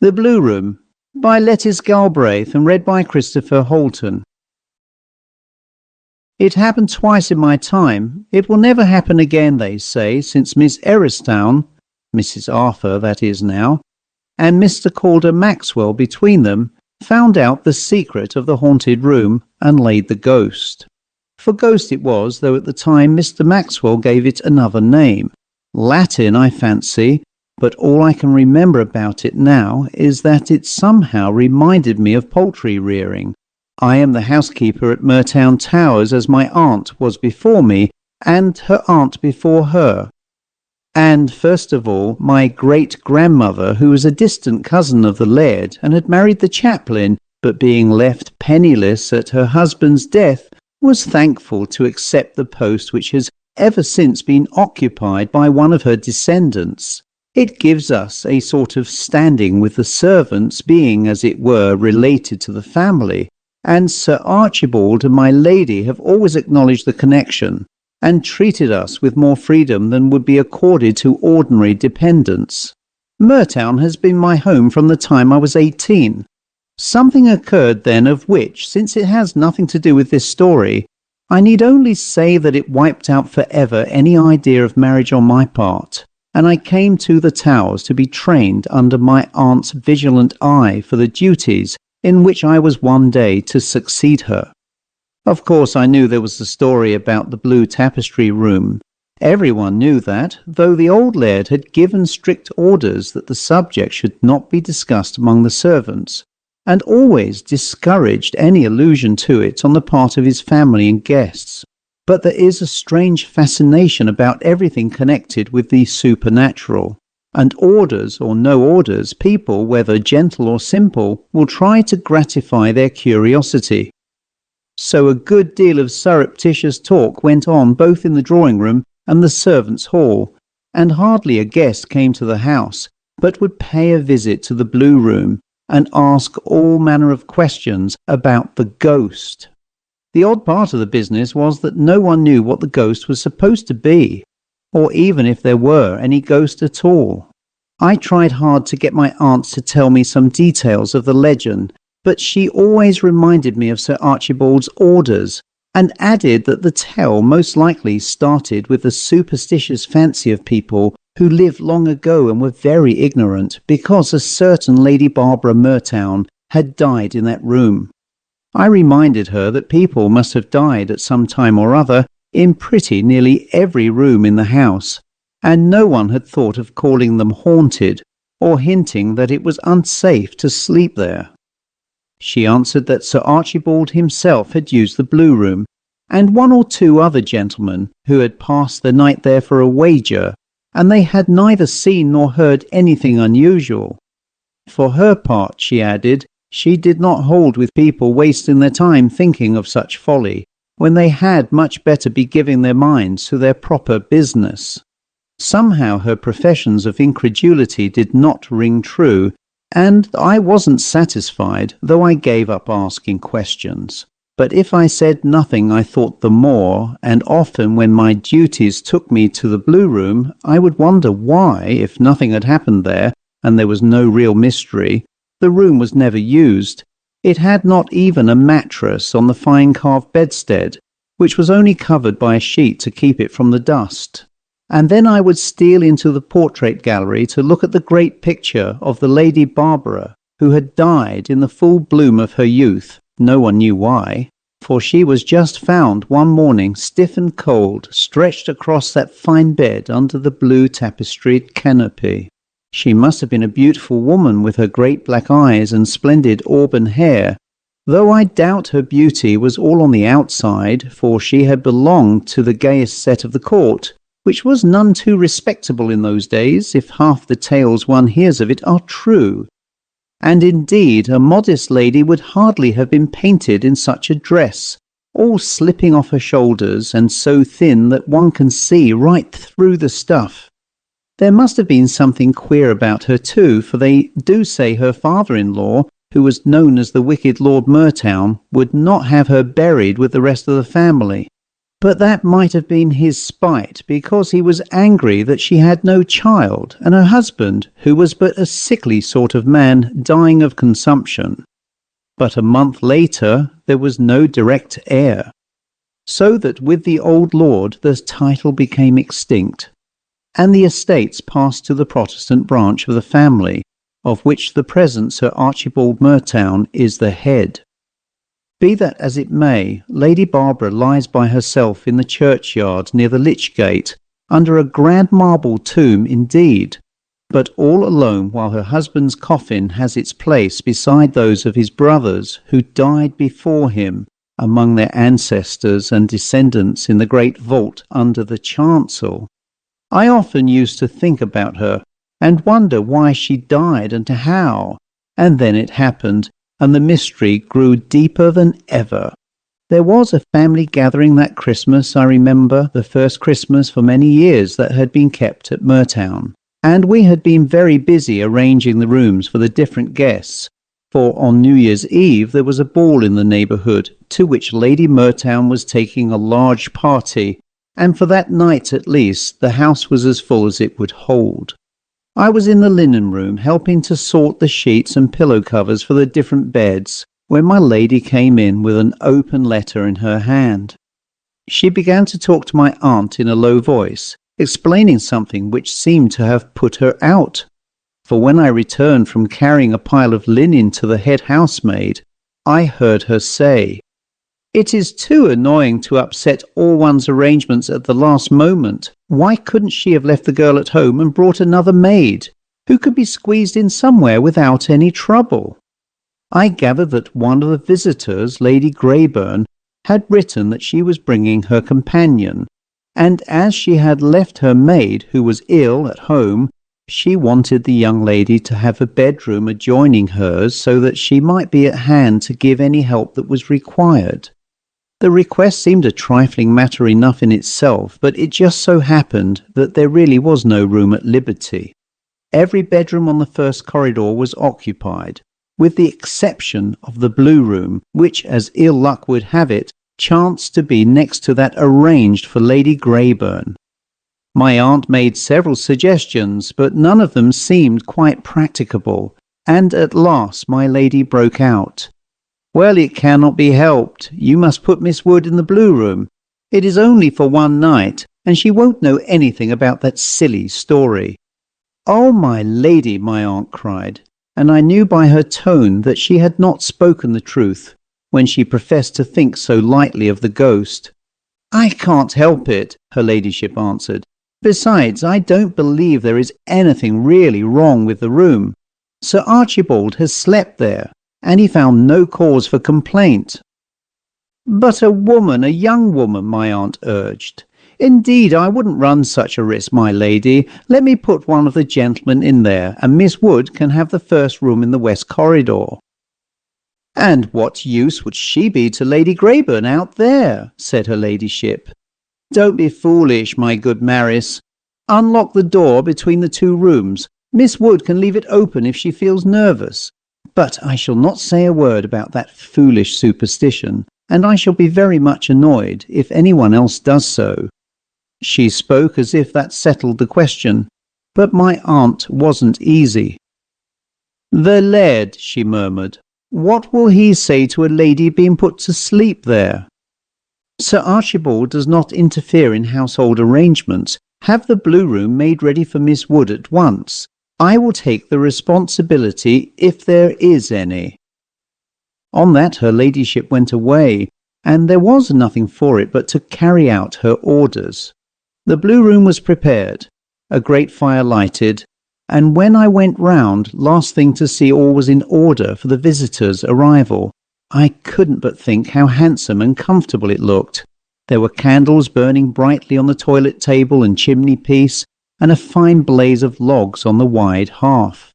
The Blue Room by Lettice Galbraith and read by Chris Halton. It happened twice in my time. It will never happen again, they say, since Miss Eristown, Mrs. Arthur that is now, and Mr. Calder Maxwell between them found out the secret of the haunted room and laid the ghost. For ghost it was, though at the time Mr. Maxwell gave it another name. Latin, I fancy, but all I can remember about it now is that it somehow reminded me of poultry rearing. I am the housekeeper at Mertown Towers, as my aunt was before me, and her aunt before her. And, first of all, my great-grandmother, who was a distant cousin of the laird, and had married the chaplain, but being left penniless at her husband's death, was thankful to accept the post which has ever since been occupied by one of her descendants. It gives us a sort of standing with the servants, being, as it were, related to the family, and Sir Archibald and my lady have always acknowledged the connection, and treated us with more freedom than would be accorded to ordinary dependents. Mertown has been my home from the time I was 18. Something occurred then of which, since it has nothing to do with this story, I need only say that it wiped out forever any idea of marriage on my part, and I came to the Towers to be trained under my aunt's vigilant eye for the duties in which I was one day to succeed her. Of course I knew there was the story about the blue tapestry room. Everyone knew that, though the old laird had given strict orders that the subject should not be discussed among the servants, and always discouraged any allusion to it on the part of his family and guests. But there is a strange fascination about everything connected with the supernatural, and orders or no orders, people, whether gentle or simple, will try to gratify their curiosity. So a good deal of surreptitious talk went on both in the drawing-room and the servants' hall, and hardly a guest came to the house, but would pay a visit to the Blue Room and ask all manner of questions about the ghost. The odd part of the business was that no one knew what the ghost was supposed to be, or even if there were any ghost at all. I tried hard to get my aunt to tell me some details of the legend, but she always reminded me of Sir Archibald's orders, and added that the tale most likely started with the superstitious fancy of people who lived long ago and were very ignorant, because a certain Lady Barbara Mertown had died in that room. I reminded her that people must have died at some time or other in pretty nearly every room in the house, and no one had thought of calling them haunted, or hinting that it was unsafe to sleep there. She answered that Sir Archibald himself had used the Blue Room, and one or two other gentlemen who had passed the night there for a wager, and they had neither seen nor heard anything unusual. For her part, she added, she did not hold with people wasting their time thinking of such folly, when they had much better be giving their minds to their proper business. Somehow her professions of incredulity did not ring true, and I wasn't satisfied, though I gave up asking questions. But if I said nothing I thought the more, and often when my duties took me to the Blue Room, I would wonder why, if nothing had happened there, and there was no real mystery, the room was never used. It had not even a mattress on the fine carved bedstead, which was only covered by a sheet to keep it from the dust. And then I would steal into the portrait gallery to look at the great picture of the Lady Barbara, who had died in the full bloom of her youth, no one knew why, for she was just found one morning stiff and cold, stretched across that fine bed under the blue tapestried canopy. She must have been a beautiful woman with her great black eyes and splendid auburn hair, though I doubt her beauty was all on the outside, for she had belonged to the gayest set of the court, which was none too respectable in those days, if half the tales one hears of it are true. And indeed a modest lady would hardly have been painted in such a dress, all slipping off her shoulders, and so thin that one can see right through the stuff. There must have been something queer about her too, for they do say her father-in-law, who was known as the wicked Lord Mertown, would not have her buried with the rest of the family. But that might have been his spite, because he was angry that she had no child, and her husband, who was but a sickly sort of man, dying of consumption. But a month later there was no direct heir, so that with the old lord the title became extinct, and the estates passed to the Protestant branch of the family, of which the present Sir Archibald Mertown is the head. Be that as it may, Lady Barbara lies by herself in the churchyard near the Lich Gate, under a grand marble tomb indeed, but all alone, while her husband's coffin has its place beside those of his brothers who died before him among their ancestors and descendants in the great vault under the chancel. I often used to think about her and wonder why she died and how, and then it happened, and the mystery grew deeper than ever. There was a family gathering that Christmas, I remember, the first Christmas for many years that had been kept at Mertown, and we had been very busy arranging the rooms for the different guests, for on New Year's Eve there was a ball in the neighbourhood, to which Lady Mertown was taking a large party, and for that night at least the house was as full as it would hold. I was in the linen room helping to sort the sheets and pillow covers for the different beds, when my lady came in with an open letter in her hand. She began to talk to my aunt in a low voice, explaining something which seemed to have put her out, for when I returned from carrying a pile of linen to the head housemaid, I heard her say, "It is too annoying to upset all one's arrangements at the last moment. Why couldn't she have left the girl at home and brought another maid, who could be squeezed in somewhere without any trouble?" I gathered that one of the visitors, Lady Greyburn, had written that she was bringing her companion, and as she had left her maid, who was ill, at home, she wanted the young lady to have a bedroom adjoining hers so that she might be at hand to give any help that was required. The request seemed a trifling matter enough in itself, but it just so happened that there really was no room at liberty. Every bedroom on the first corridor was occupied, with the exception of the blue room, which, as ill luck would have it, chanced to be next to that arranged for Lady Greyburn. My aunt made several suggestions, but none of them seemed quite practicable, and at last my lady broke out, "Well, it cannot be helped. You must put Miss Wood in the blue room. It is only for one night, and she won't know anything about that silly story." "Oh, my lady," my aunt cried, and I knew by her tone that she had not spoken the truth when she professed to think so lightly of the ghost. "I can't help it," her ladyship answered. "Besides, I don't believe there is anything really wrong with the room. Sir Archibald has slept there, and he found no cause for complaint." "But a woman, a young woman," my aunt urged. "Indeed, I wouldn't run such a risk, my lady. Let me put one of the gentlemen in there, and Miss Wood can have the first room in the west corridor." "And what use would she be to Lady Greyburn out there?" said her ladyship. "Don't be foolish, my good Maris. Unlock the door between the two rooms. Miss Wood can leave it open if she feels nervous. But I shall not say a word about that foolish superstition, and I shall be very much annoyed if anyone else does so." She spoke as if that settled the question, but my aunt wasn't easy. "The laird," she murmured. "What will he say to a lady being put to sleep there?" "Sir Archibald does not interfere in household arrangements. Have the blue room made ready for Miss Wood at once. I will take the responsibility if there is any." On that her ladyship went away, and there was nothing for it but to carry out her orders. The blue room was prepared, a great fire lighted, and when I went round last thing to see all was in order for the visitors' arrival, I couldn't but think how handsome and comfortable it looked. There were candles burning brightly on the toilet table and chimney piece, and a fine blaze of logs on the wide hearth.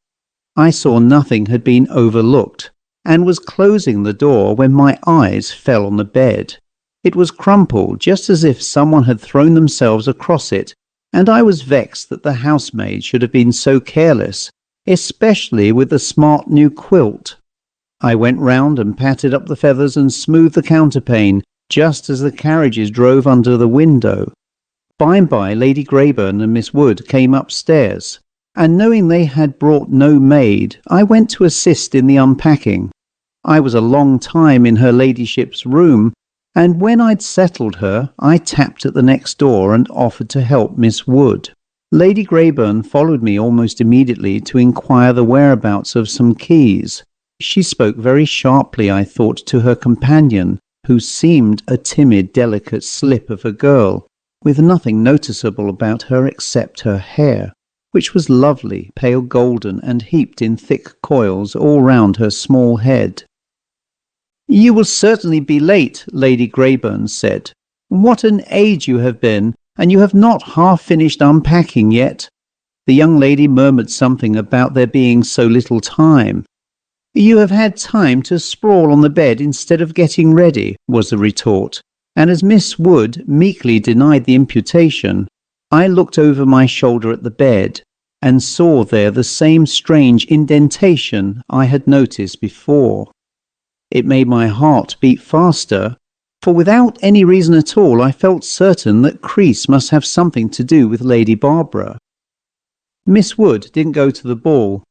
I saw nothing had been overlooked, and was closing the door when my eyes fell on the bed. It was crumpled, just as if someone had thrown themselves across it, and I was vexed that the housemaid should have been so careless, especially with the smart new quilt. I went round and patted up the feathers and smoothed the counterpane, just as the carriages drove under the window. By and by Lady Greyburn and Miss Wood came upstairs, and knowing they had brought no maid, I went to assist in the unpacking. I was a long time in her ladyship's room, and when I'd settled her, I tapped at the next door and offered to help Miss Wood. Lady Greyburn followed me almost immediately to inquire the whereabouts of some keys. She spoke very sharply, I thought, to her companion, who seemed a timid, delicate slip of a girl, with nothing noticeable about her except her hair, which was lovely, pale golden, and heaped in thick coils all round her small head. "You will certainly be late," Lady Greyburn said. "What an age you have been, and you have not half finished unpacking yet." The young lady murmured something about there being so little time. "You have had time to sprawl on the bed instead of getting ready," was the retort, and as Miss Wood meekly denied the imputation, I looked over my shoulder at the bed and saw there the same strange indentation I had noticed before. It made my heart beat faster, for without any reason at all I felt certain that Crease must have something to do with Lady Barbara. Miss Wood didn't go to the ball.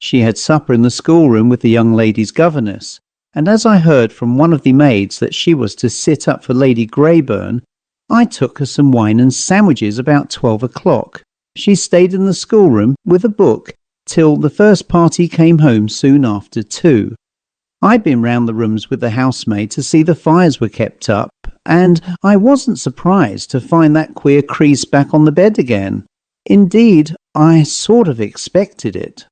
She had supper in the schoolroom with the young lady's governess, and as I heard from one of the maids that she was to sit up for Lady Greyburn, I took her some wine and sandwiches about 12 o'clock. She stayed in the schoolroom with a book till the first party came home soon after 2. I'd been round the rooms with the housemaid to see the fires were kept up, and I wasn't surprised to find that queer Crease back on the bed again. Indeed, I sort of expected it.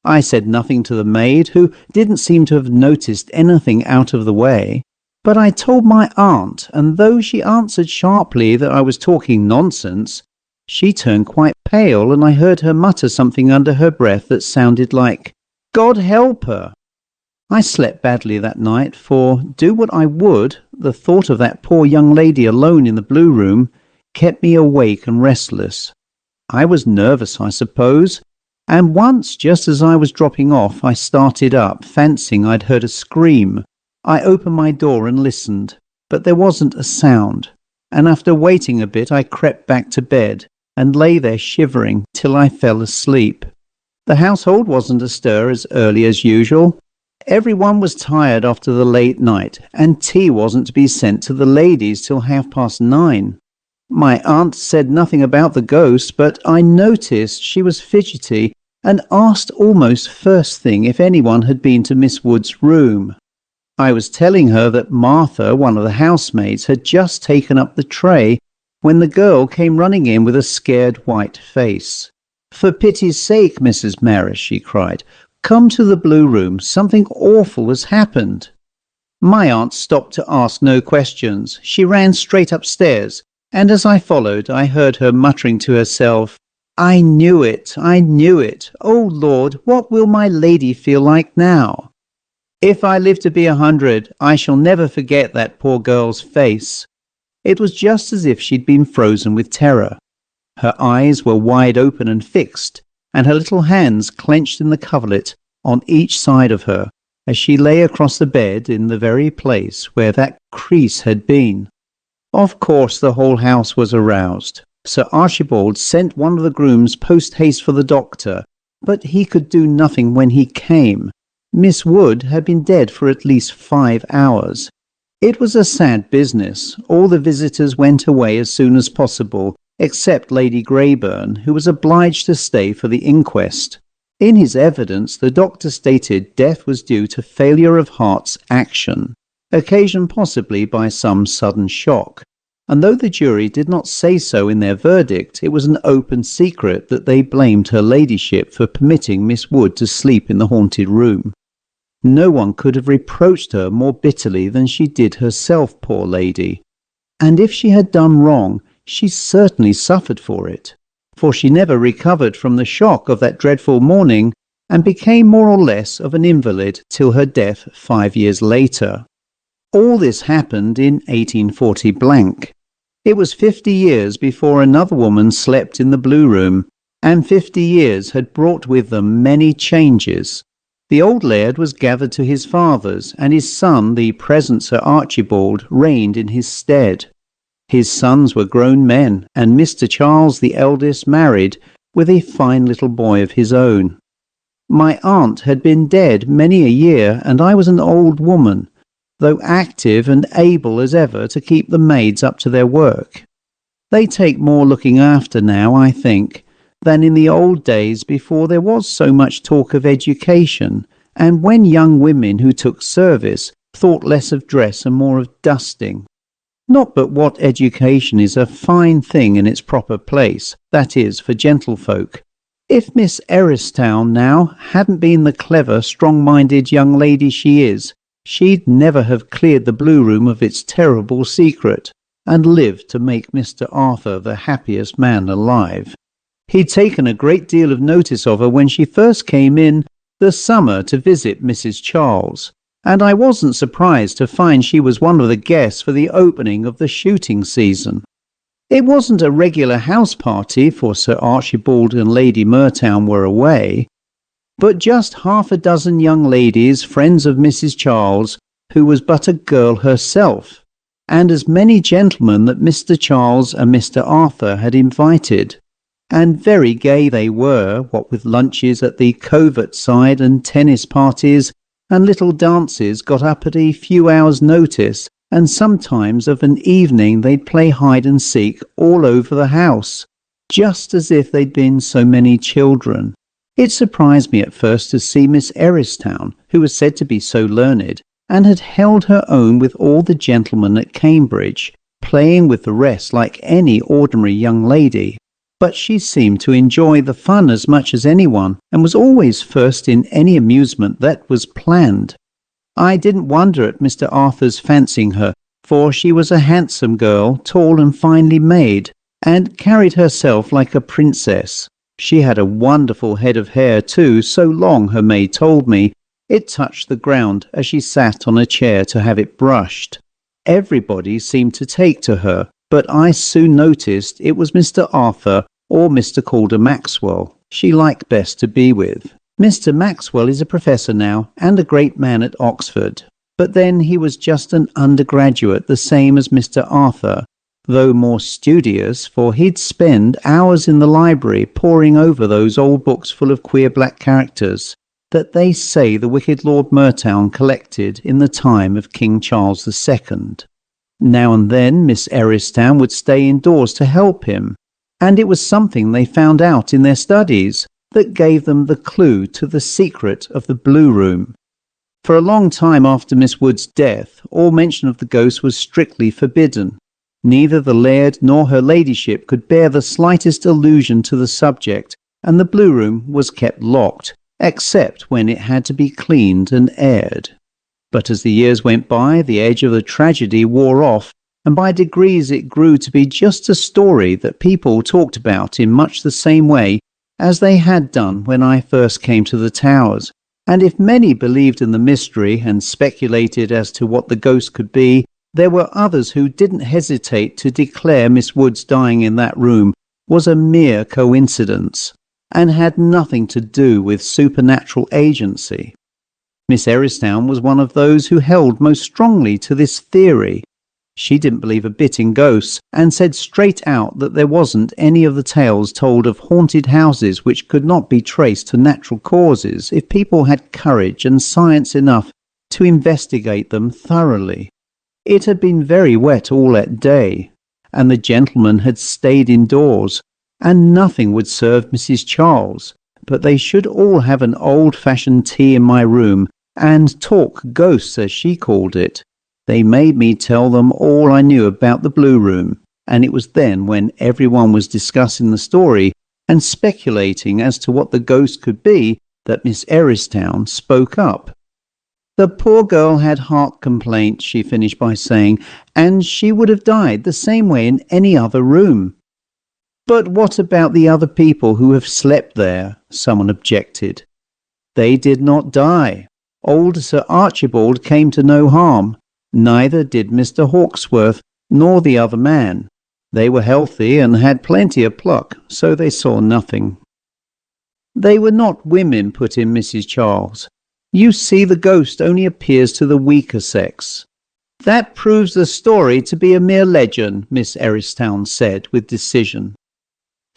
I said nothing to the maid, who didn't seem to have noticed anything out of the way, but I told my aunt, and though she answered sharply that I was talking nonsense, she turned quite pale, and I heard her mutter something under her breath that sounded like, "God help her!" I slept badly that night, for, do what I would, the thought of that poor young lady alone in the blue room kept me awake and restless. I was nervous, I suppose, and once, just as I was dropping off, I started up, fancying I'd heard a scream. I opened my door and listened, but there wasn't a sound, and after waiting a bit I crept back to bed and lay there shivering till I fell asleep. The household wasn't astir as early as usual. Everyone was tired after the late night, and tea wasn't to be sent to the ladies till 9:30. My aunt said nothing about the ghost, but I noticed she was fidgety and asked almost first thing if anyone had been to Miss Wood's room. I was telling her that Martha, one of the housemaids, had just taken up the tray when the girl came running in with a scared white face. "For pity's sake, Mrs. Marish," she cried, "come to the blue room. Something awful has happened." My aunt stopped to ask no questions. She ran straight upstairs, and as I followed, I heard her muttering to herself, "I knew it, I knew it. Oh Lord, what will my lady feel like now? If I live to be 100, I shall never forget that poor girl's face." It was just as if she'd been frozen with terror. Her eyes were wide open and fixed, and her little hands clenched in the coverlet on each side of her, as she lay across the bed in the very place where that Crease had been. Of course the whole house was aroused. Sir Archibald sent one of the grooms post-haste for the doctor, but he could do nothing when he came. Miss Wood had been dead for at least 5 hours. It was a sad business. All the visitors went away as soon as possible, except Lady Greyburn, who was obliged to stay for the inquest. In his evidence, the doctor stated death was due to failure of heart's action, occasioned possibly by some sudden shock, and though the jury did not say so in their verdict, it was an open secret that they blamed her ladyship for permitting Miss Wood to sleep in the haunted room. No one could have reproached her more bitterly than she did herself, poor lady, and if she had done wrong, she certainly suffered for it, for she never recovered from the shock of that dreadful morning and became more or less of an invalid till her death 5 years later. All this happened in 1840 blank. It was 50 years before another woman slept in the blue room, and 50 years had brought with them many changes. The old laird was gathered to his fathers, and his son, the present Sir Archibald, reigned in his stead. His sons were grown men, and Mr. Charles the eldest married, with a fine little boy of his own. My aunt had been dead many a year, and I was an old woman, though active and able as ever to keep the maids up to their work. They take more looking after now, I think, than in the old days before there was so much talk of education, and when young women who took service thought less of dress and more of dusting. Not but what education is a fine thing in its proper place, that is, for gentlefolk. If Miss Eristown now hadn't been the clever, strong-minded young lady she is, she'd never have cleared the blue room of its terrible secret, and lived to make Mr. Arthur the happiest man alive. He'd taken a great deal of notice of her when she first came in the summer to visit Mrs. Charles, and I wasn't surprised to find she was one of the guests for the opening of the shooting season. It wasn't a regular house party, for Sir Archibald and Lady Mertown were away, but just half a dozen young ladies, friends of Mrs. Charles, who was but a girl herself, and as many gentlemen that Mr. Charles and Mr. Arthur had invited. And very gay they were, what with lunches at the covert side and tennis parties, and little dances got up at a few hours' notice, and sometimes of an evening they'd play hide and seek all over the house, just as if they'd been so many children. It surprised me at first to see Miss Eristown, who was said to be so learned, and had held her own with all the gentlemen at Cambridge, playing with the rest like any ordinary young lady. But she seemed to enjoy the fun as much as anyone, and was always first in any amusement that was planned. I didn't wonder at Mr. Arthur's fancying her, for she was a handsome girl, tall and finely made, and carried herself like a princess. She had a wonderful head of hair too, so long, her maid told me, it touched the ground as she sat on a chair to have it brushed. Everybody seemed to take to her, but I soon noticed it was Mr. Arthur or Mr. Calder Maxwell she liked best to be with. Mr. Maxwell is a professor now, and a great man at Oxford, but then he was just an undergraduate, the same as Mr. Arthur, though more studious, for he'd spend hours in the library poring over those old books full of queer black characters that they say the wicked Lord Mertown collected in the time of King Charles II. Now and then Miss Eristown would stay indoors to help him, and it was something they found out in their studies that gave them the clue to the secret of the Blue Room. For a long time after Miss Wood's death, all mention of the ghost was strictly forbidden. Neither the laird nor her ladyship could bear the slightest allusion to the subject, and the Blue Room was kept locked, except when it had to be cleaned and aired. But as the years went by, the edge of the tragedy wore off, and by degrees it grew to be just a story that people talked about in much the same way as they had done when I first came to the Towers. And if many believed in the mystery and speculated as to what the ghost could be, there were others who didn't hesitate to declare Miss Wood's dying in that room was a mere coincidence, and had nothing to do with supernatural agency. Miss Eristown was one of those who held most strongly to this theory. She didn't believe a bit in ghosts, and said straight out that there wasn't any of the tales told of haunted houses which could not be traced to natural causes if people had courage and science enough to investigate them thoroughly. It had been very wet all that day, and the gentlemen had stayed indoors, and nothing would serve Mrs. Charles, but they should all have an old-fashioned tea in my room, and talk ghosts, as she called it. They made me tell them all I knew about the Blue Room, and it was then, when everyone was discussing the story and speculating as to what the ghost could be, that Miss Eristown spoke up. The poor girl had heart complaints, she finished by saying, and she would have died the same way in any other room. But what about the other people who have slept there? Someone objected. They did not die. Old Sir Archibald came to no harm. Neither did Mr. Hawkesworth nor the other man. They were healthy and had plenty of pluck, so they saw nothing. They were not women, put in Mrs. Charles. You see, the ghost only appears to the weaker sex. That proves the story to be a mere legend, Miss Eristown said with decision.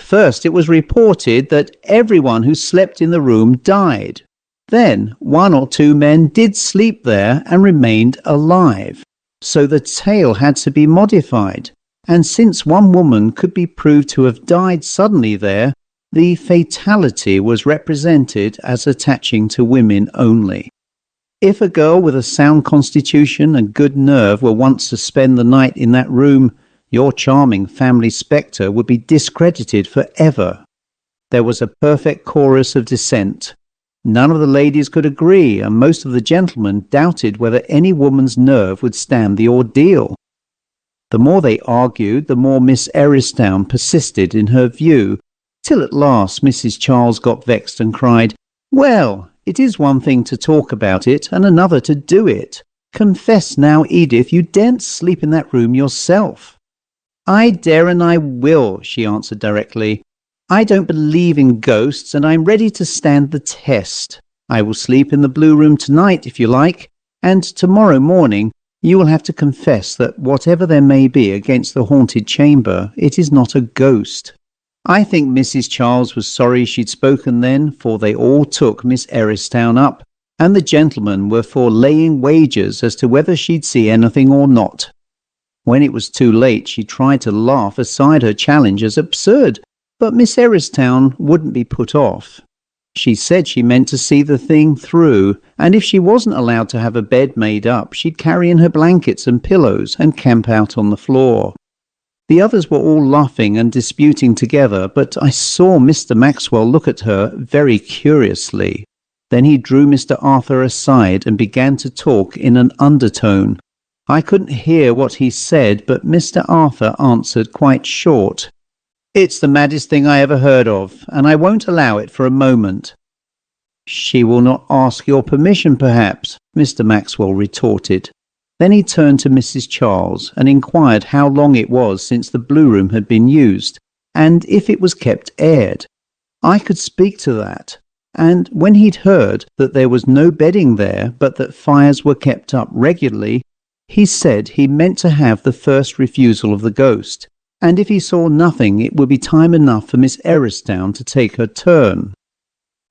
First, it was reported that everyone who slept in the room died. Then, 1 or 2 men did sleep there and remained alive. So the tale had to be modified. And since 1 woman could be proved to have died suddenly there, the fatality was represented as attaching to women only. If a girl with a sound constitution and good nerve were once to spend the night in that room, your charming family spectre would be discredited forever. There was a perfect chorus of dissent. None of the ladies could agree, and most of the gentlemen doubted whether any woman's nerve would stand the ordeal. The more they argued, the more Miss Eristown persisted in her view, till at last Mrs. Charles got vexed and cried, "Well, it is one thing to talk about it, and another to do it. Confess now, Edith, you daren't sleep in that room yourself." "I dare and I will," she answered directly. "I don't believe in ghosts, and I'm ready to stand the test. I will sleep in the blue room tonight, if you like, and tomorrow morning you will have to confess that whatever there may be against the haunted chamber, it is not a ghost." I think Mrs. Charles was sorry she'd spoken then, for they all took Miss Eristown up, and the gentlemen were for laying wagers as to whether she'd see anything or not. When it was too late, she tried to laugh aside her challenge as absurd, but Miss Eristown wouldn't be put off. She said she meant to see the thing through, and if she wasn't allowed to have a bed made up, she'd carry in her blankets and pillows and camp out on the floor. The others were all laughing and disputing together, but I saw Mr. Maxwell look at her very curiously. Then he drew Mr. Arthur aside and began to talk in an undertone. I couldn't hear what he said, but Mr. Arthur answered quite short. "It's the maddest thing I ever heard of, and I won't allow it for a moment." "She will not ask your permission, perhaps," Mr. Maxwell retorted. Then he turned to Mrs. Charles and inquired how long it was since the blue room had been used, and if it was kept aired. I could speak to that, and when he'd heard that there was no bedding there, but that fires were kept up regularly, he said he meant to have the first refusal of the ghost, and if he saw nothing it would be time enough for Miss Eristown to take her turn.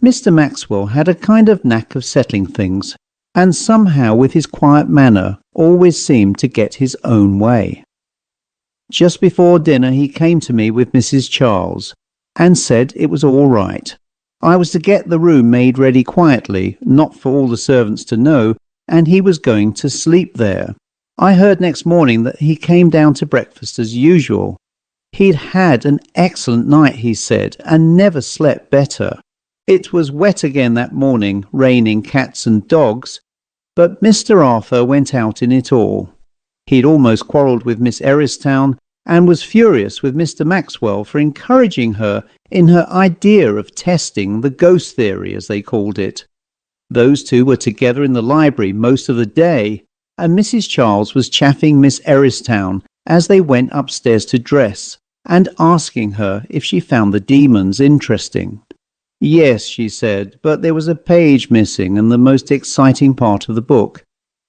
Mr. Maxwell had a kind of knack of settling things, and somehow with his quiet manner always seemed to get his own way. Just before dinner he came to me with Mrs. Charles, and said it was all right. I was to get the room made ready quietly, not for all the servants to know, and he was going to sleep there. I heard next morning that he came down to breakfast as usual. He'd had an excellent night, he said, and never slept better. It was wet again that morning, raining cats and dogs, but Mr. Arthur went out in it all. He'd almost quarrelled with Miss Eristown, and was furious with Mr. Maxwell for encouraging her in her idea of testing the ghost theory, as they called it. Those two were together in the library most of the day, and Mrs. Charles was chaffing Miss Eristown as they went upstairs to dress, and asking her if she found the demons interesting. Yes, she said, but there was a page missing and the most exciting part of the book.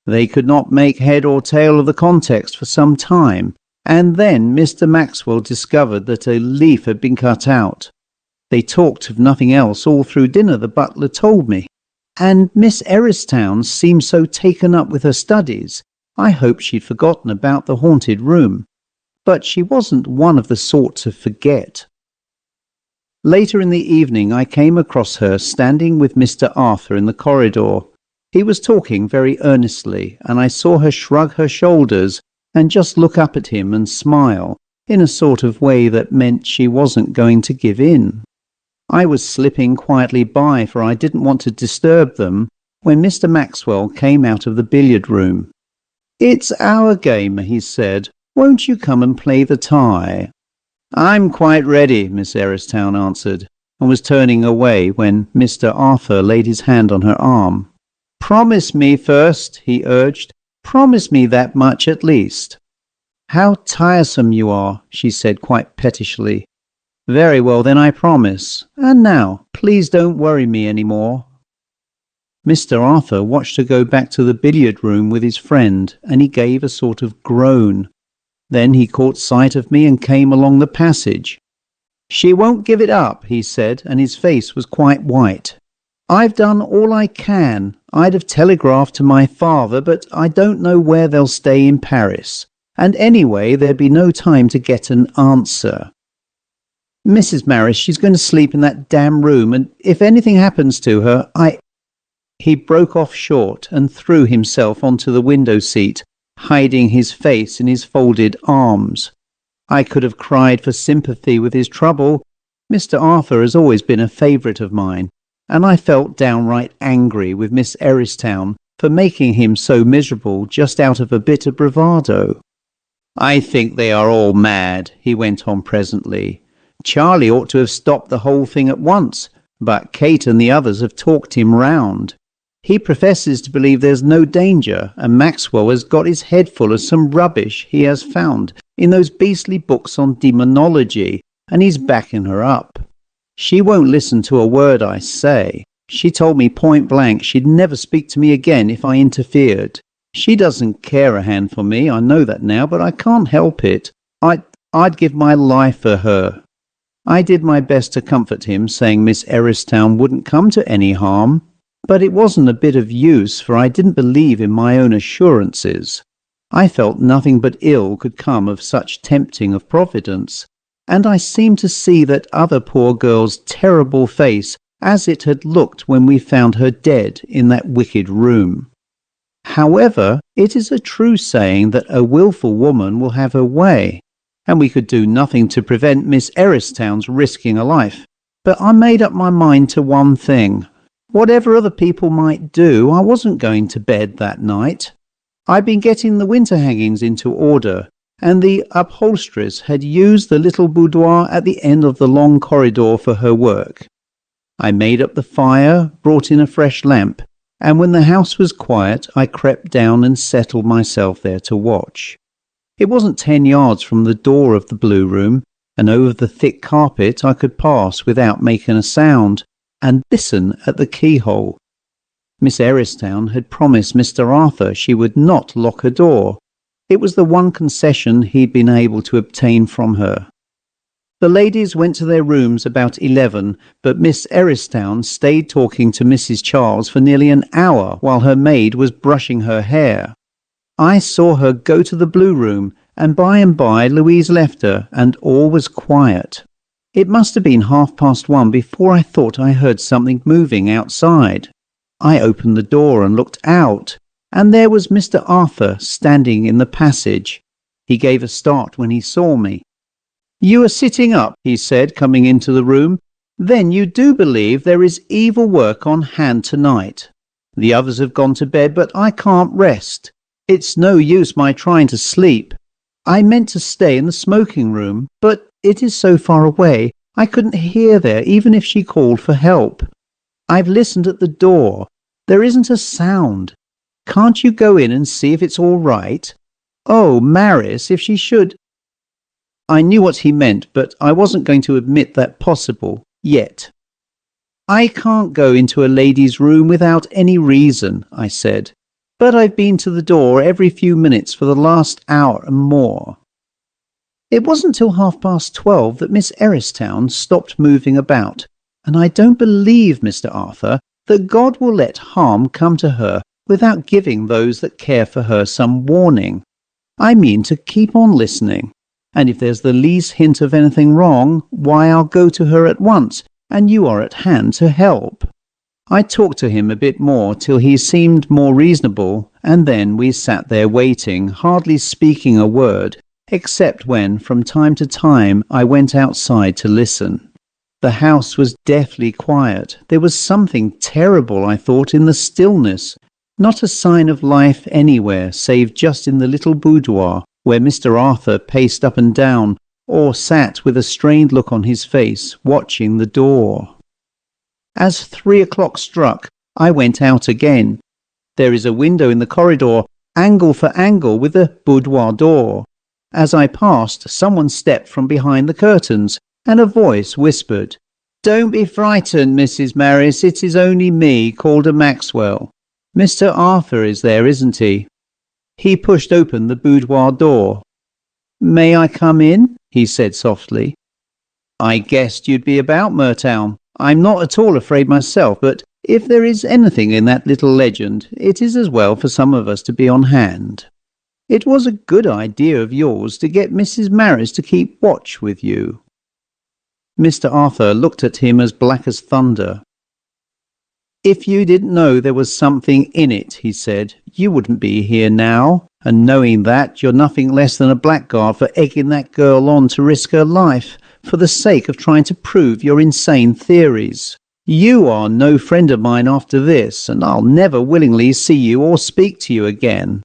They could not make head or tail of the context for some time, and then Mr. Maxwell discovered that a leaf had been cut out. They talked of nothing else all through dinner, the butler told me. And Miss Eristown seemed so taken up with her studies, I hoped she'd forgotten about the haunted room. But she wasn't one of the sort to forget. Later in the evening I came across her standing with Mr. Arthur in the corridor. He was talking very earnestly, and I saw her shrug her shoulders and just look up at him and smile, in a sort of way that meant she wasn't going to give in. I was slipping quietly by, for I didn't want to disturb them, when Mr. Maxwell came out of the billiard room. "It's our game," he said. "Won't you come and play the tie?" "I'm quite ready," Miss Eristown answered, and was turning away when Mr. Arthur laid his hand on her arm. "Promise me first," he urged. "Promise me that much at least." "How tiresome you are," she said quite pettishly. "Very well, then I promise. And now, please don't worry me any more." Mr. Arthur watched her go back to the billiard room with his friend, and he gave a sort of groan. Then he caught sight of me and came along the passage. "She won't give it up," he said, and his face was quite white. "I've done all I can. I'd have telegraphed to my father, but I don't know where they'll stay in Paris. And anyway, there'd be no time to get an answer. Mrs. Maris, she's going to sleep in that damn room, and if anything happens to her, He broke off short and threw himself onto the window seat, hiding his face in his folded arms. I could have cried for sympathy with his trouble. Mr. Arthur has always been a favourite of mine, and I felt downright angry with Miss Eristown for making him so miserable just out of a bit of bravado. "I think they are all mad," he went on presently. "Charlie ought to have stopped the whole thing at once, but Kate and the others have talked him round. He professes to believe there's no danger, and Maxwell has got his head full of some rubbish he has found in those beastly books on demonology, and he's backing her up. She won't listen to a word I say. She told me point blank she'd never speak to me again if I interfered. She doesn't care a hand for me, I know that now, but I can't help it. I'd give my life for her." I did my best to comfort him, saying Miss Eristown wouldn't come to any harm, but it wasn't a bit of use, for I didn't believe in my own assurances. I felt nothing but ill could come of such tempting of Providence, and I seemed to see that other poor girl's terrible face as it had looked when we found her dead in that wicked room. However, it is a true saying that a wilful woman will have her way, and we could do nothing to prevent Miss Eristown's risking a life. But I made up my mind to one thing. Whatever other people might do, I wasn't going to bed that night. I'd been getting the winter hangings into order, and the upholsteress had used the little boudoir at the end of the long corridor for her work. I made up the fire, brought in a fresh lamp, and when the house was quiet, I crept down and settled myself there to watch. It wasn't 10 yards from the door of the blue room, and over the thick carpet I could pass without making a sound, and listen at the keyhole. Miss Eristown had promised Mr. Arthur she would not lock her door. It was the one concession he'd been able to obtain from her. The ladies went to their rooms about 11, but Miss Eristown stayed talking to Mrs. Charles for nearly an hour while her maid was brushing her hair. I saw her go to the blue room, and by Louise left her, and all was quiet. It must have been 1:30 before I thought I heard something moving outside. I opened the door and looked out, and there was Mr. Arthur standing in the passage. He gave a start when he saw me. "You are sitting up," he said, coming into the room. "Then you do believe there is evil work on hand tonight. The others have gone to bed, but I can't rest. It's no use my trying to sleep. I meant to stay in the smoking room, but it is so far away I couldn't hear there even if she called for help. I've listened at the door. There isn't a sound. Can't you go in and see if it's all right? Oh, Maris, if she should—" I knew what he meant, but I wasn't going to admit that possible, yet. "I can't go into a lady's room without any reason," I said. "But I've been to the door every few minutes for the last hour and more." It wasn't till 12:30 that Miss Eristown stopped moving about, and I don't believe, Mr. Arthur, that God will let harm come to her without giving those that care for her some warning. I mean to keep on listening, and if there's the least hint of anything wrong, why, I'll go to her at once, and you are at hand to help. I talked to him a bit more till he seemed more reasonable, and then we sat there waiting, hardly speaking a word, except when, from time to time, I went outside to listen. The house was deathly quiet. There was something terrible, I thought, in the stillness. Not a sign of life anywhere, save just in the little boudoir, where Mr. Arthur paced up and down, or sat with a strained look on his face, watching the door. As 3 o'clock struck, I went out again. There is a window in the corridor, angle for angle with the boudoir door. As I passed, someone stepped from behind the curtains, and a voice whispered, "Don't be frightened, Mrs. Maris. It is only me, Calder Maxwell. Mr. Arthur is there, isn't he?" He pushed open the boudoir door. "May I come in?" he said softly. "I guessed you'd be about, Murtown. I'm not at all afraid myself, but if there is anything in that little legend, it is as well for some of us to be on hand. It was a good idea of yours to get Mrs. Maris to keep watch with you." Mr. Arthur looked at him as black as thunder. "If you didn't know there was something in it," he said, "you wouldn't be here now, and knowing that, you're nothing less than a blackguard for egging that girl on to risk her life for the sake of trying to prove your insane theories. You are no friend of mine after this, and I'll never willingly see you or speak to you again."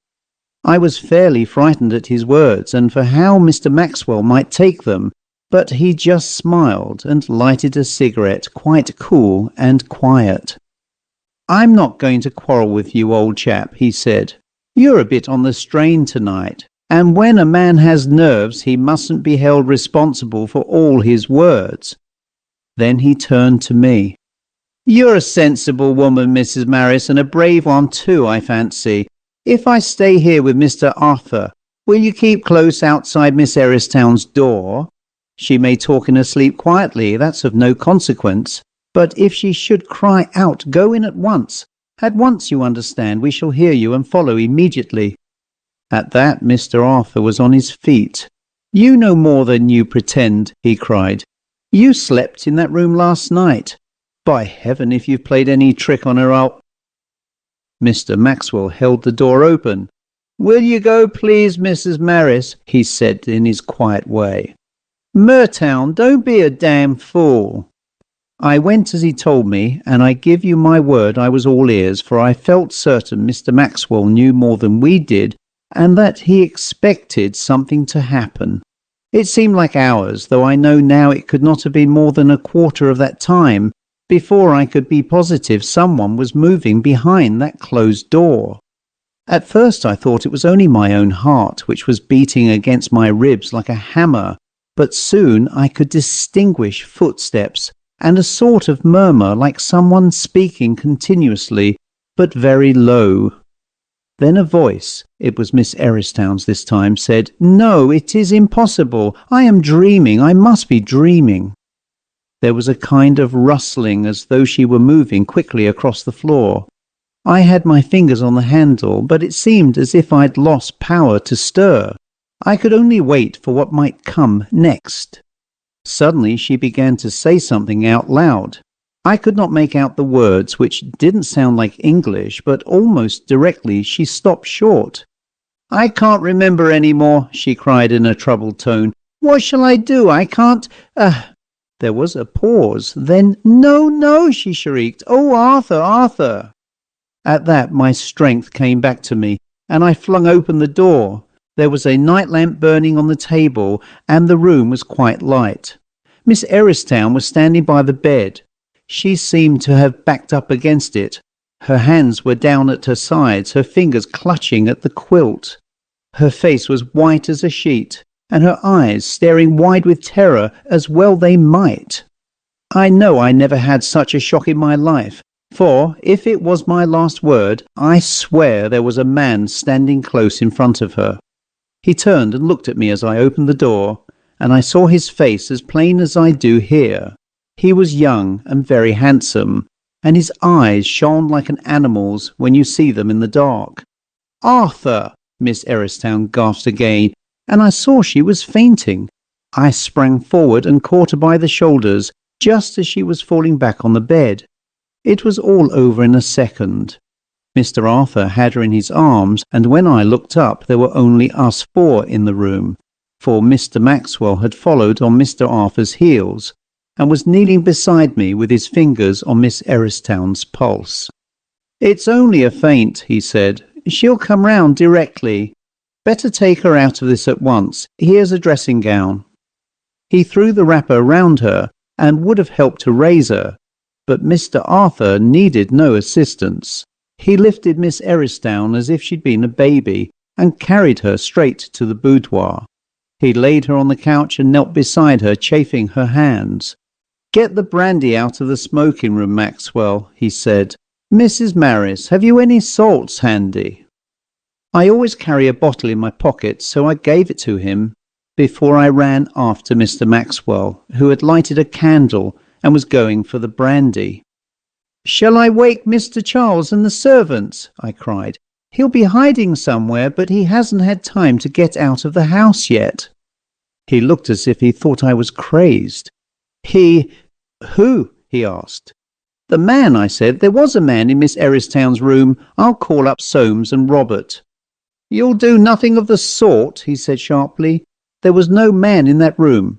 I was fairly frightened at his words and for how Mr. Maxwell might take them, but he just smiled and lighted a cigarette, quite cool and quiet. "I'm not going to quarrel with you, old chap," he said. "You're a bit on the strain tonight, and when a man has nerves he mustn't be held responsible for all his words." Then he turned to me. "You're a sensible woman, Mrs. Maris, and a brave one too, I fancy. If I stay here with Mr. Arthur, will you keep close outside Miss Eristown's door? She may talk in her sleep quietly, that's of no consequence. But if she should cry out, go in at once. At once, you understand, we shall hear you and follow immediately." At that Mr. Arthur was on his feet. "You know more than you pretend," he cried. "You slept in that room last night. By heaven, if you've played any trick on her, I'll—" Mr. Maxwell held the door open. "Will you go, please, Mrs. Maris?" he said in his quiet way. "Murtown, don't be a damn fool." I went as he told me, and I give you my word I was all ears, for I felt certain Mr. Maxwell knew more than we did, and that he expected something to happen. It seemed like hours, though I know now it could not have been more than a quarter of that time, before I could be positive someone was moving behind that closed door. At first I thought it was only my own heart, which was beating against my ribs like a hammer, but soon I could distinguish footsteps, and a sort of murmur like someone speaking continuously, but very low. Then a voice, it was Miss Eristown's this time, said, "No, it is impossible. I am dreaming. I must be dreaming." There was a kind of rustling as though she were moving quickly across the floor. I had my fingers on the handle, but it seemed as if I'd lost power to stir. I could only wait for what might come next. Suddenly she began to say something out loud. I could not make out the words, which didn't sound like English, but almost directly she stopped short. "I can't remember any more," she cried in a troubled tone. "What shall I do? I can't— There was a pause. Then, "No, no," she shrieked. "Oh, Arthur, Arthur!" At that my strength came back to me, and I flung open the door. There was a night lamp burning on the table, and the room was quite light. Miss Eristown was standing by the bed. She seemed to have backed up against it. Her hands were down at her sides, her fingers clutching at the quilt. Her face was white as a sheet, and her eyes staring wide with terror, as well they might. I know I never had such a shock in my life, for, if it was my last word, I swear there was a man standing close in front of her. He turned and looked at me as I opened the door, and I saw his face as plain as I do here. He was young and very handsome, and his eyes shone like an animal's when you see them in the dark. "Arthur!" Miss Eristown gasped again, and I saw she was fainting. I sprang forward and caught her by the shoulders, just as she was falling back on the bed. It was all over in a second. Mr. Arthur had her in his arms, and when I looked up there were only us four in the room, for Mr. Maxwell had followed on Mr. Arthur's heels, and was kneeling beside me with his fingers on Miss Eristown's pulse. "It's only a faint," he said. "She'll come round directly. Better take her out of this at once. Here's a dressing gown." He threw the wrapper round her, and would have helped to raise her, but Mr. Arthur needed no assistance. He lifted Miss Eristown as if she'd been a baby, and carried her straight to the boudoir. He laid her on the couch and knelt beside her, chafing her hands. "Get the brandy out of the smoking room, Maxwell," he said. "Mrs. Maris, have you any salts handy?" I always carry a bottle in my pocket, so I gave it to him before I ran after Mr. Maxwell, who had lighted a candle and was going for the brandy. "Shall I wake Mr. Charles and the servants?" I cried. "He'll be hiding somewhere, but he hasn't had time to get out of the house yet." He looked as if he thought I was crazed. "Who?" he asked. "The man," I said. "There was a man in Miss Eristown's room. I'll call up Soames and Robert." "You'll do nothing of the sort," he said sharply. "There was no man in that room."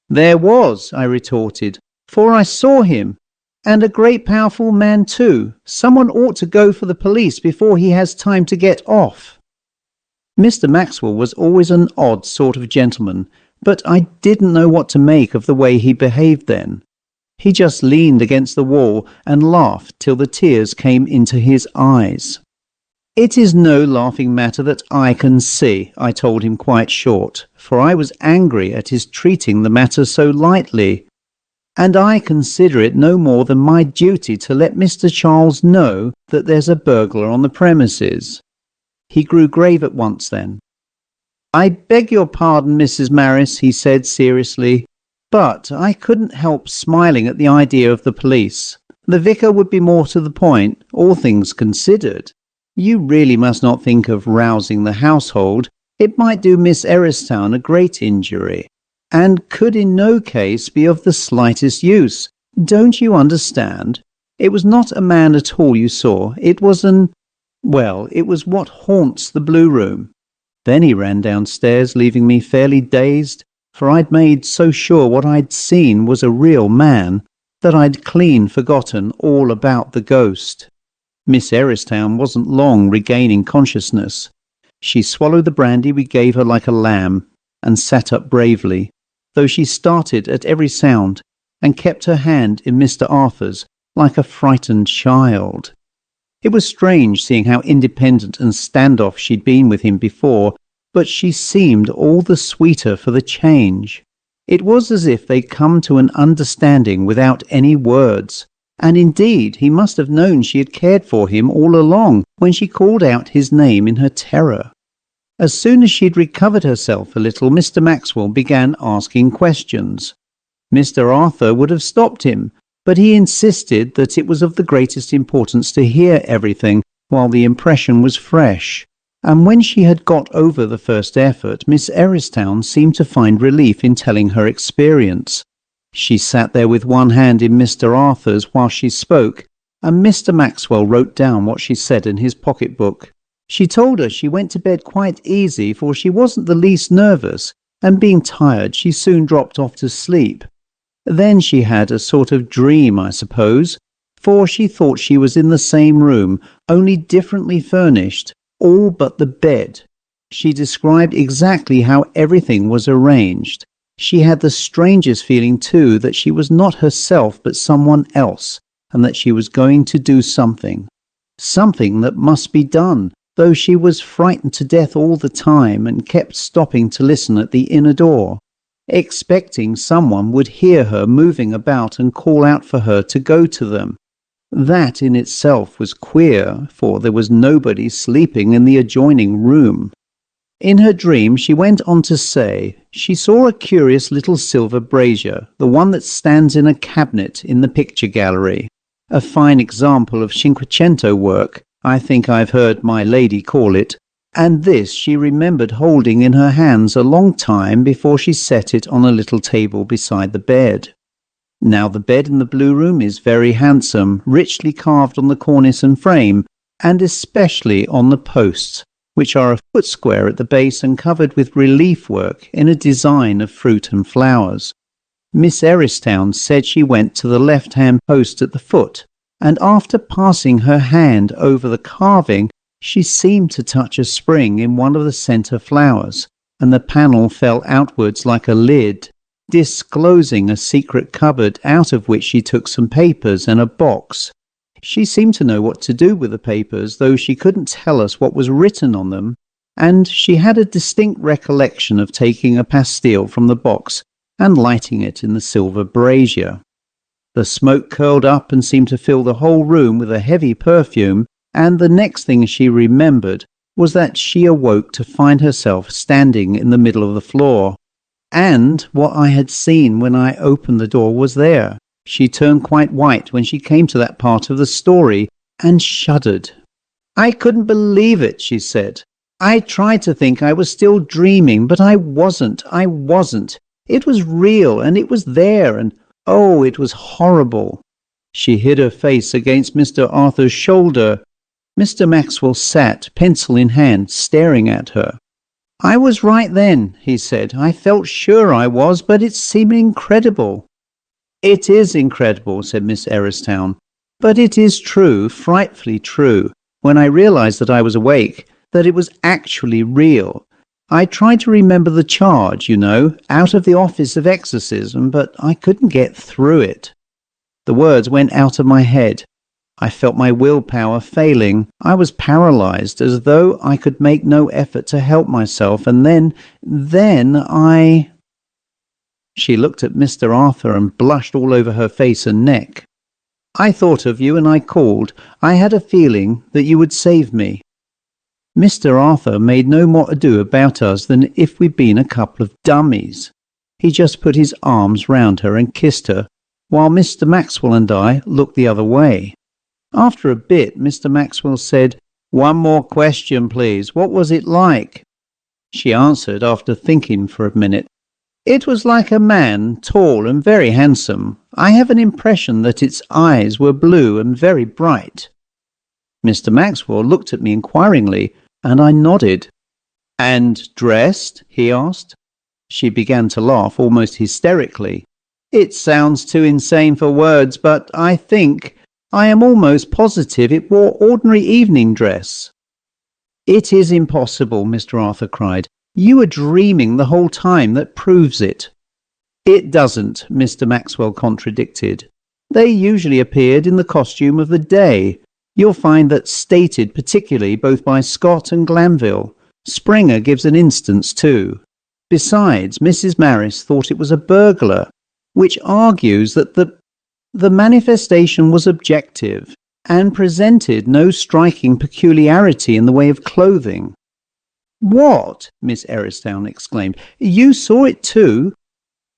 "There was," I retorted, "for I saw him. And a great powerful man too. Someone ought to go for the police before he has time to get off." Mr. Maxwell was always an odd sort of gentleman, but I didn't know what to make of the way he behaved then. He just leaned against the wall and laughed till the tears came into his eyes. "It is no laughing matter that I can see," I told him quite short, for I was angry at his treating the matter so lightly. "And I consider it no more than my duty to let Mr. Charles know that there's a burglar on the premises." He grew grave at once then. "I beg your pardon, Mrs. Maris," he said seriously, but I couldn't help smiling at the idea of the police. The vicar would be more to the point, all things considered. You really must not think of rousing the household. It might do Miss Eristown a great injury, and could in no case be of the slightest use. Don't you understand? It was not a man at all you saw. It was it was what haunts the Blue Room. Then he ran downstairs, leaving me fairly dazed, for I'd made so sure what I'd seen was a real man that I'd clean forgotten all about the ghost. Miss Eristown wasn't long regaining consciousness. She swallowed the brandy we gave her like a lamb, and sat up bravely, though she started at every sound, and kept her hand in Mr. Arthur's like a frightened child. It was strange seeing how independent and stand-off she'd been with him before, but she seemed all the sweeter for the change. It was as if they'd come to an understanding without any words, and indeed he must have known she had cared for him all along when she called out his name in her terror. As soon as she'd recovered herself a little, Mr. Maxwell began asking questions. Mr. Arthur would have stopped him, but he insisted that it was of the greatest importance to hear everything while the impression was fresh. And when she had got over the first effort, Miss Eristown seemed to find relief in telling her experience. She sat there with one hand in Mr. Arthur's while she spoke, and Mr. Maxwell wrote down what she said in his pocket-book. She told her she went to bed quite easy, for she wasn't the least nervous, and being tired she soon dropped off to sleep. Then she had a sort of dream, I suppose, for she thought she was in the same room, only differently furnished, all but the bed. She described exactly how everything was arranged. She had the strangest feeling, too, that she was not herself but someone else, and that she was going to do something. Something that must be done, though she was frightened to death all the time and kept stopping to listen at the inner door, expecting someone would hear her moving about and call out for her to go to them. That in itself was queer, for there was nobody sleeping in the adjoining room. In her dream she went on to say she saw a curious little silver brazier, the one that stands in a cabinet in the picture gallery, a fine example of Cinquecento work, I think I've heard my lady call it, and this she remembered holding in her hands a long time before she set it on a little table beside the bed. Now the bed in the Blue Room is very handsome, richly carved on the cornice and frame, and especially on the posts, which are a foot square at the base and covered with relief work in a design of fruit and flowers. Miss Eristown said she went to the left-hand post at the foot, and after passing her hand over the carving, she seemed to touch a spring in one of the centre flowers, and the panel fell outwards like a lid, disclosing a secret cupboard out of which she took some papers and a box. She seemed to know what to do with the papers, though she couldn't tell us what was written on them, and she had a distinct recollection of taking a pastille from the box and lighting it in the silver brazier. The smoke curled up and seemed to fill the whole room with a heavy perfume, and the next thing she remembered was that she awoke to find herself standing in the middle of the floor. And what I had seen when I opened the door was there. She turned quite white when she came to that part of the story and shuddered. "I couldn't believe it," she said. "I tried to think I was still dreaming, but I wasn't. It was real, and it was there, and oh, it was horrible." She hid her face against Mr. Arthur's shoulder. Mr. Maxwell sat, pencil in hand, staring at her. "I was right then," he said. "I felt sure I was, but it seemed incredible." "It is incredible," said Miss Eristown. "But it is true, frightfully true. When I realized that I was awake, that it was actually real. I tried to remember the charge, out of the Office of Exorcism, but I couldn't get through it. The words went out of my head. I felt my willpower failing. I was paralyzed, as though I could make no effort to help myself, and then I—" She looked at Mr. Arthur and blushed all over her face and neck. "I thought of you and I called. I had a feeling that you would save me." Mr. Arthur made no more ado about us than if we'd been a couple of dummies. He just put his arms round her and kissed her, while Mr. Maxwell and I looked the other way. After a bit, Mr. Maxwell said, "One more question, please. What was it like?" She answered after thinking for a minute. "It was like a man, tall and very handsome. I have an impression that its eyes were blue and very bright." Mr. Maxwell looked at me inquiringly, and I nodded. "And dressed?" he asked. She began to laugh almost hysterically. "It sounds too insane for words, but I am almost positive it wore ordinary evening dress." "It is impossible," Mr. Arthur cried. "You were dreaming the whole time. That proves it." "It doesn't," Mr. Maxwell contradicted. "They usually appeared in the costume of the day. You'll find that stated particularly both by Scott and Glanville. Springer gives an instance too. Besides, Mrs. Maris thought it was a burglar, which argues that the manifestation was objective and presented no striking peculiarity in the way of clothing." "What?" Miss Eristown exclaimed. "You saw it too?"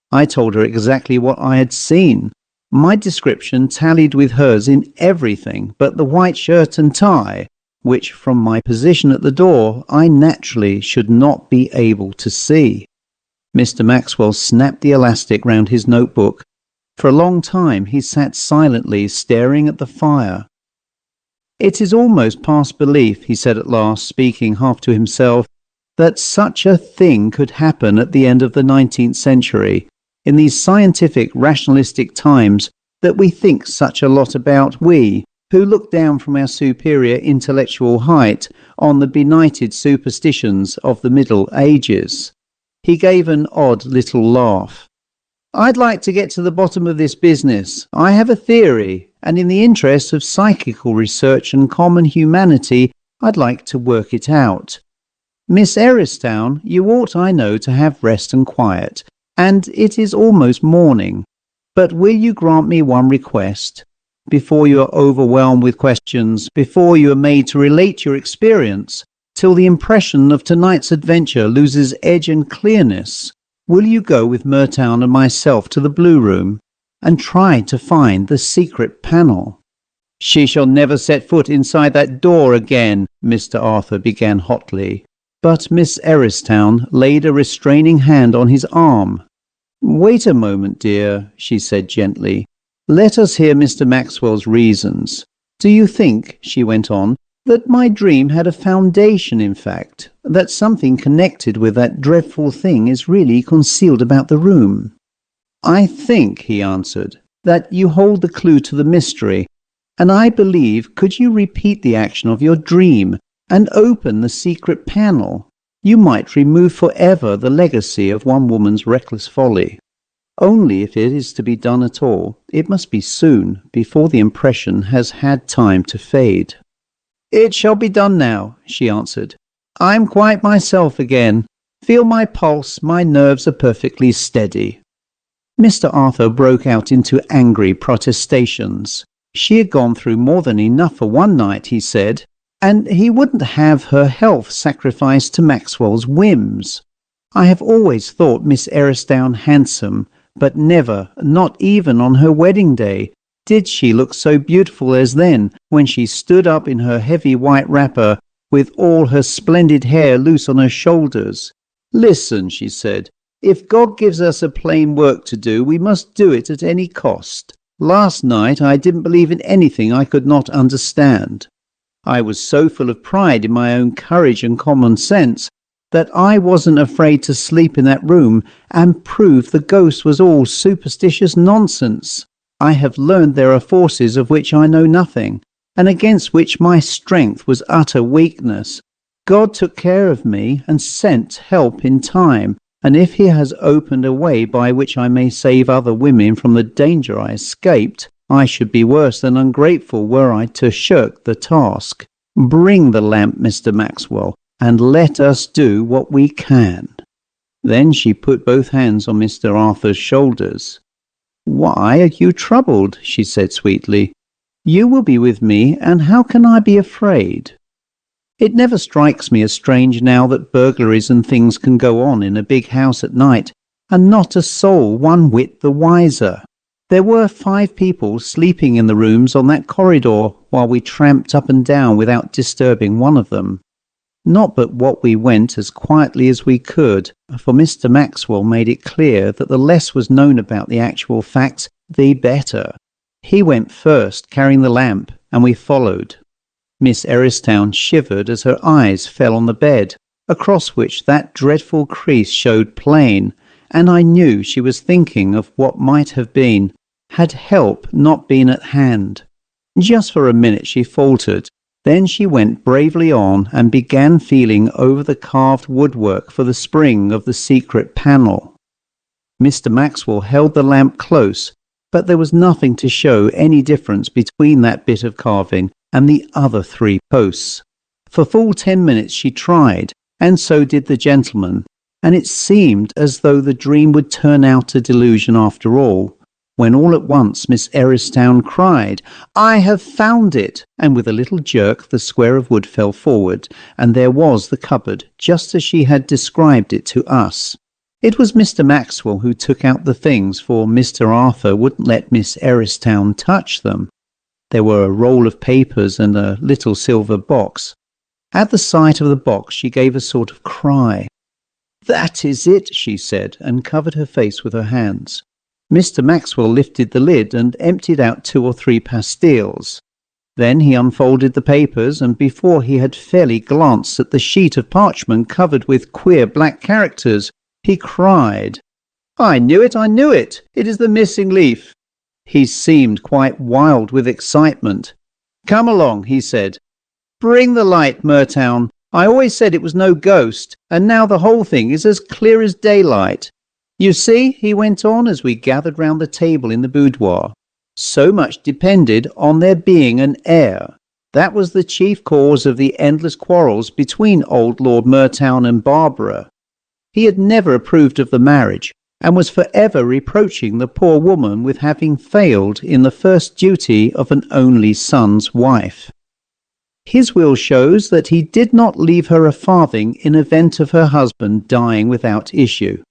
I told her exactly what I had seen. My description tallied with hers in everything but the white shirt and tie, which from my position at the door I naturally should not be able to see. Mr. Maxwell snapped the elastic round his notebook. For a long time he sat silently staring at the fire. "It is almost past belief," he said at last, speaking half to himself, "that such a thing could happen at the end of the 19th century, in these scientific, rationalistic times that we think such a lot about, we, who look down from our superior intellectual height on the benighted superstitions of the Middle Ages." He gave an odd little laugh. "I'd like to get to the bottom of this business. I have a theory, and in the interests of psychical research and common humanity, I'd like to work it out. Miss Eristown, you ought, I know, to have rest and quiet, and it is almost morning. But will you grant me one request? Before you are overwhelmed with questions, before you are made to relate your experience, till the impression of tonight's adventure loses edge and clearness, will you go with Murtown and myself to the Blue Room and try to find the secret panel?" "She shall never set foot inside that door again," Mr. Arthur began hotly. But Miss Eristown laid a restraining hand on his arm. "Wait a moment, dear," she said gently. "Let us hear Mr. Maxwell's reasons. Do you think," she went on, "that my dream had a foundation, in fact, that something connected with that dreadful thing is really concealed about the room?" "I think," he answered, "that you hold the clue to the mystery, and I believe, could you repeat the action of your dream and open the secret panel, you might remove forever the legacy of one woman's reckless folly. Only if it is to be done at all, it must be soon, before the impression has had time to fade." "It shall be done now," she answered. "I am quite myself again. Feel my pulse, my nerves are perfectly steady." Mr. Arthur broke out into angry protestations. She had gone through more than enough for one night, he said, and he wouldn't have her health sacrificed to Maxwell's whims. I have always thought Miss Eristown handsome, but never, not even on her wedding day, did she look so beautiful as then, when she stood up in her heavy white wrapper, with all her splendid hair loose on her shoulders. "Listen," she said, "if God gives us a plain work to do, we must do it at any cost. Last night I didn't believe in anything I could not understand. I was so full of pride in my own courage and common sense that I wasn't afraid to sleep in that room and prove the ghost was all superstitious nonsense. I have learned there are forces of which I know nothing, and against which my strength was utter weakness. God took care of me and sent help in time, and if he has opened a way by which I may save other women from the danger I escaped, I should be worse than ungrateful were I to shirk the task. Bring the lamp, Mr. Maxwell, and let us do what we can." Then she put both hands on Mr. Arthur's shoulders. "Why are you troubled?" she said sweetly. "You will be with me, and how can I be afraid? It never strikes me as strange now that burglaries and things can go on in a big house at night, and not a soul one whit the wiser. There were 5 people sleeping in the rooms on that corridor while we tramped up and down without disturbing one of them. Not but what we went as quietly as we could, for Mr. Maxwell made it clear that the less was known about the actual facts, the better. He went first, carrying the lamp, and we followed. Miss Eristown shivered as her eyes fell on the bed, across which that dreadful crease showed plain, and I knew she was thinking of what might have been, had help not been at hand. Just for a minute she faltered. Then she went bravely on and began feeling over the carved woodwork for the spring of the secret panel. Mr. Maxwell held the lamp close, but there was nothing to show any difference between that bit of carving and the other 3 posts. For full 10 minutes she tried, and so did the gentleman, and it seemed as though the dream would turn out a delusion after all, when all at once Miss Eristown cried, "I have found it!" and with a little jerk the square of wood fell forward, and there was the cupboard, just as she had described it to us. It was Mr. Maxwell who took out the things, for Mr. Arthur wouldn't let Miss Eristown touch them. There were a roll of papers and a little silver box. At the sight of the box she gave a sort of cry. "That is it," she said, and covered her face with her hands. Mr. Maxwell lifted the lid and emptied out 2 or 3 pastilles. Then he unfolded the papers, and before he had fairly glanced at the sheet of parchment covered with queer black characters, he cried, "I knew it, I knew it! It is the missing leaf!" He seemed quite wild with excitement. "Come along," he said. "Bring the light, Murtown. I always said it was no ghost, and now the whole thing is as clear as daylight. You see," he went on as we gathered round the table in the boudoir, "so much depended on there being an heir. That was the chief cause of the endless quarrels between old Lord Murtown and Barbara. He had never approved of the marriage, and was forever reproaching the poor woman with having failed in the first duty of an only son's wife. His will shows that he did not leave her a farthing in event of her husband dying without issue.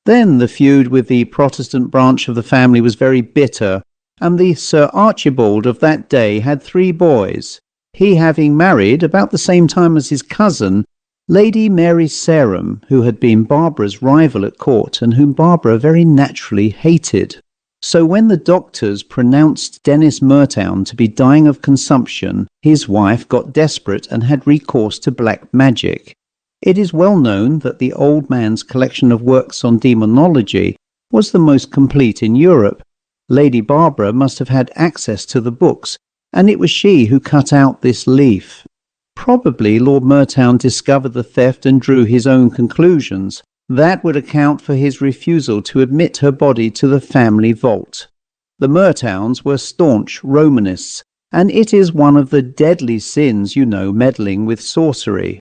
Then the feud with the Protestant branch of the family was very bitter, and the Sir Archibald of that day had 3 boys, he having married, about the same time as his cousin, Lady Mary Sarum, who had been Barbara's rival at court, and whom Barbara very naturally hated. So when the doctors pronounced Dennis Murtown to be dying of consumption, his wife got desperate and had recourse to black magic. It is well known that the old man's collection of works on demonology was the most complete in Europe. Lady Barbara must have had access to the books, and it was she who cut out this leaf. Probably Lord Murtown discovered the theft and drew his own conclusions. That would account for his refusal to admit her body to the family vault. The Murtowns were staunch Romanists, and it is one of the deadly sins, you know, meddling with sorcery.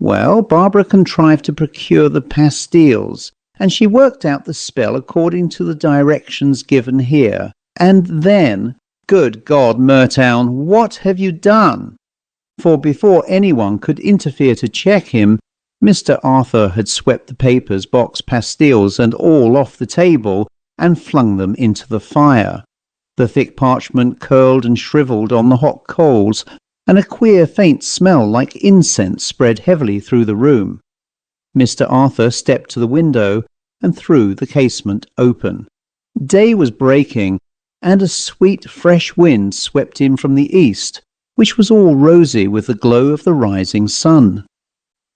Well, Barbara contrived to procure the pastilles, and she worked out the spell according to the directions given here. And then, good God, Murtown, what have you done? For before anyone could interfere to check him, Mr. Arthur had swept the papers, box, pastilles, and all off the table and flung them into the fire. The thick parchment curled and shrivelled on the hot coals, and a queer faint smell like incense spread heavily through the room. Mr. Arthur stepped to the window and threw the casement open. Day was breaking, and a sweet fresh wind swept in from the east, which was all rosy with the glow of the rising sun.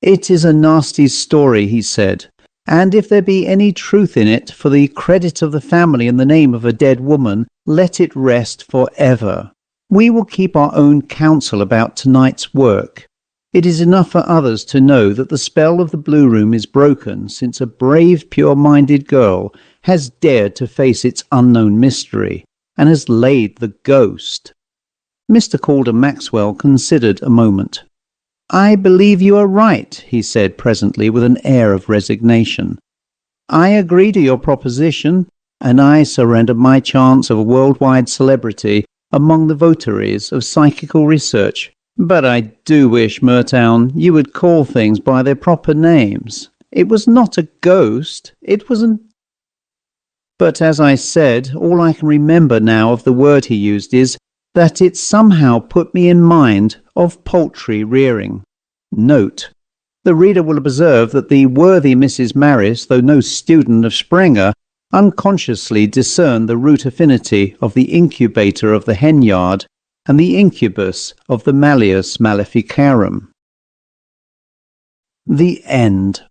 "It is a nasty story," he said, "and if there be any truth in it, for the credit of the family and the name of a dead woman, let it rest for ever. We will keep our own counsel about tonight's work. It is enough for others to know that the spell of the Blue Room is broken, since a brave, pure-minded girl has dared to face its unknown mystery, and has laid the ghost." Mr. Calder Maxwell considered a moment. "I believe you are right," he said presently with an air of resignation. "I agree to your proposition, and I surrender my chance of a worldwide celebrity among the votaries of psychical research. But I do wish, Murtown, you would call things by their proper names. It was not a ghost, it was an... But as I said, all I can remember now of the word he used is that it somehow put me in mind of poultry rearing. Note: the reader will observe that the worthy Mrs. Maris, though no student of Sprenger, unconsciously discerned the root affinity of the incubator of the hen-yard and the incubus of the Malleus Maleficarum. The End.